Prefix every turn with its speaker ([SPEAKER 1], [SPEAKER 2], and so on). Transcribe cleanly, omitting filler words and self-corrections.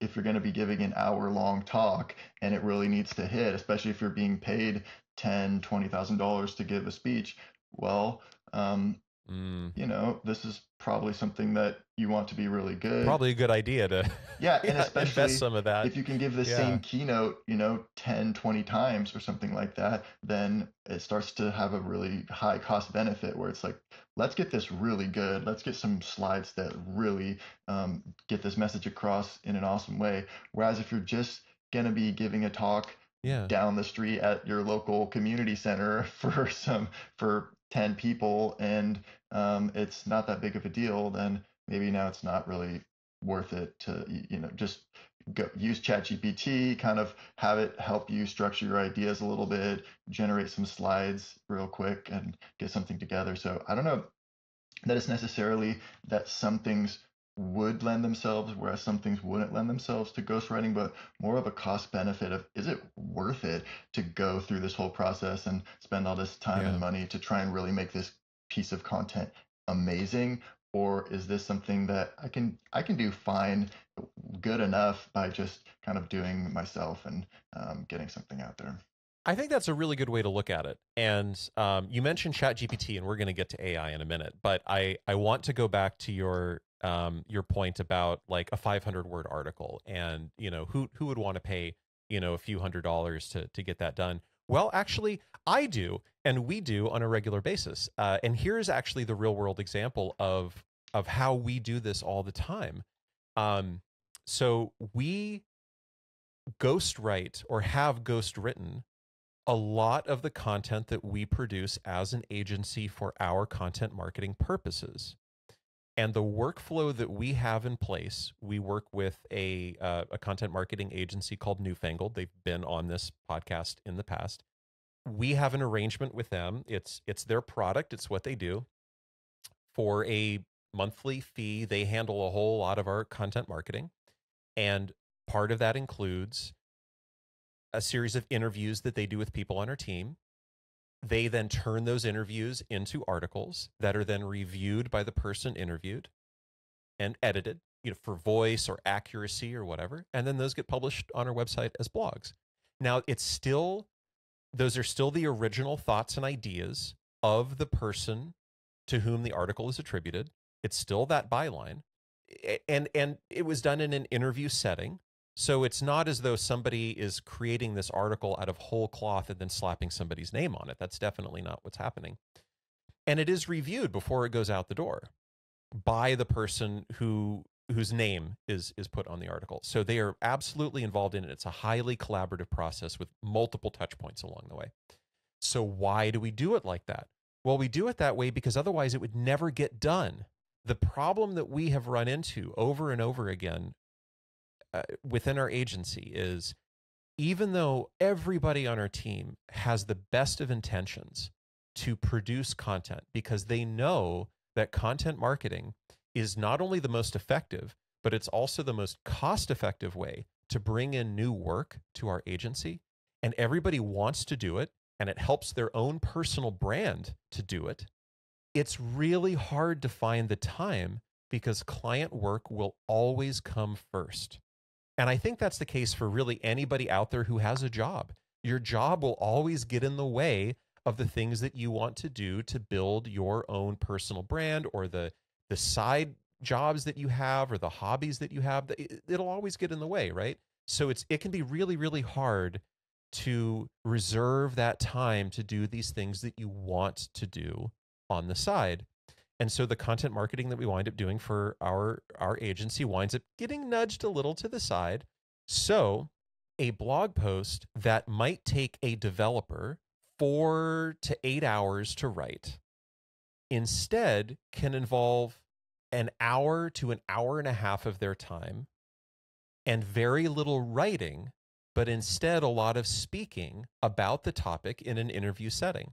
[SPEAKER 1] if you're going to be giving an hour-long talk and it really needs to hit, especially if you're being paid $10,000, $20,000 to give a speech, well,
[SPEAKER 2] Mm.
[SPEAKER 1] this is probably something that you want to be really good.
[SPEAKER 2] Probably a good idea to
[SPEAKER 1] Yeah, and
[SPEAKER 2] yeah, invest
[SPEAKER 1] especially
[SPEAKER 2] some of that.
[SPEAKER 1] if you can give the same
[SPEAKER 2] Yeah.
[SPEAKER 1] keynote, 10, 20 times or something like that, then it starts to have a really high cost benefit where it's like, let's get this really good. Let's get some slides that really get this message across in an awesome way. Whereas if you're just going to be giving a talk
[SPEAKER 2] Yeah.
[SPEAKER 1] down the street at your local community center for 10 people and it's not that big of a deal, then maybe now it's not really worth it to just use ChatGPT, kind of have it help you structure your ideas a little bit, generate some slides real quick, and get something together. So I don't know that it's necessarily that some things would lend themselves, whereas some things wouldn't lend themselves to ghostwriting, but more of a cost benefit of is it worth it to go through this whole process and spend all this time and
[SPEAKER 2] Yeah.
[SPEAKER 1] money to try and really make this piece of content amazing? Or is this something that I can do fine, good enough by just kind of doing myself and getting something out there?
[SPEAKER 2] I think that's a really good way to look at it. And you mentioned ChatGPT, and we're going to get to AI in a minute. But I want to go back to your point about like a 500-word article, and who would want to pay a few $100s to get that done. Well, actually, I do, and we do on a regular basis. And here's actually the real world example of how we do this all the time. So we ghostwrite or have ghostwritten a lot of the content that we produce as an agency for our content marketing purposes. And the workflow that we have in place, we work with a content marketing agency called Newfangled. They've been on this podcast in the past. We have an arrangement with them. It's their product. It's what they do. For a monthly fee, they handle a whole lot of our content marketing. And part of that includes a series of interviews that they do with people on our team. They then turn those interviews into articles that are then reviewed by the person interviewed and edited, for voice or accuracy or whatever. And then those get published on our website as blogs. Now, those are still the original thoughts and ideas of the person to whom the article is attributed. It's still that byline. And it was done in an interview setting. So it's not as though somebody is creating this article out of whole cloth and then slapping somebody's name on it. That's definitely not what's happening. And it is reviewed before it goes out the door by the person whose name is put on the article. So they are absolutely involved in it. It's a highly collaborative process with multiple touch points along the way. So why do we do it like that? Well, we do it that way because otherwise it would never get done. The problem that we have run into over and over again within our agency is, even though everybody on our team has the best of intentions to produce content because they know that content marketing is not only the most effective, but it's also the most cost-effective way to bring in new work to our agency, and everybody wants to do it, and it helps their own personal brand to do it, it's really hard to find the time because client work will always come first. And I think that's the case for really anybody out there who has a job. Your job will always get in the way of the things that you want to do to build your own personal brand, or the side jobs that you have or the hobbies that you have. It'll always get in the way, right? So it can be really, really hard to reserve that time to do these things that you want to do on the side. And so the content marketing that we wind up doing for our agency winds up getting nudged a little to the side. So a blog post that might take a developer 4 to 8 hours to write instead can involve an hour to an hour and a half of their time and very little writing, but instead a lot of speaking about the topic in an interview setting.